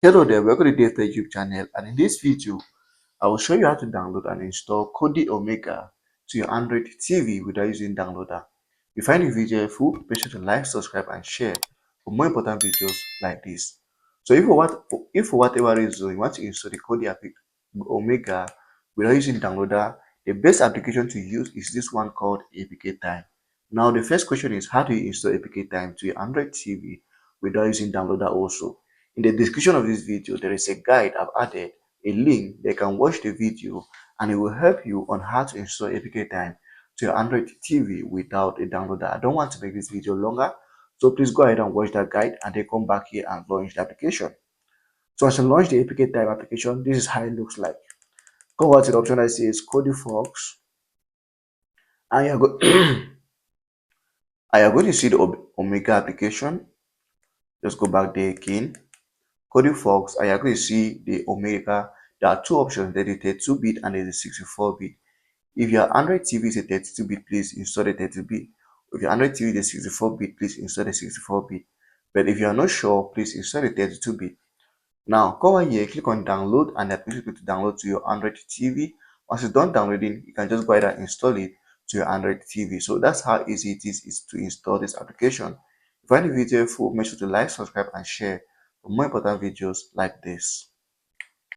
Hello there, welcome to DaveTech YouTube channel, and in this video, I will show you how to download and install KODI Omega to your Android TV without using downloader. If you find the video helpful, make sure to like, subscribe, and share for more important videos like this. So if for whatever reason you want to install the KODI Omega without using downloader, the best application to use is this one called APK Time. Now the first question is, how do you install APK Time to your Android TV without using downloader also? In the description of this video, there is a guide I've added, a link that can watch the video, and it will help you on how to install APK Time to your Android TV without a downloader. I don't want to make this video longer, so please go ahead and watch that guide and then come back here and launch the application. So as you launch the APK Time application, this is how it looks like. Come over to the option that says KODI Fox, and you're, going to see the Omega application. Just go back there again. KODI Fox, and you're going to see the Omega. There are two options, there is 32-bit and there is 64-bit. If your Android TV is a 32-bit, please install the 32-bit. If your Android TV is a 64-bit, please install the 64-bit. But if you are not sure, please install the 32-bit. Now, come over here, click on download, and the application is going to download to your Android TV. Once it's done downloading, you can just go ahead and install it to your Android TV. So that's how easy it is to install this application. If you find the video helpful, make sure to like, subscribe, and share for more important videos like this.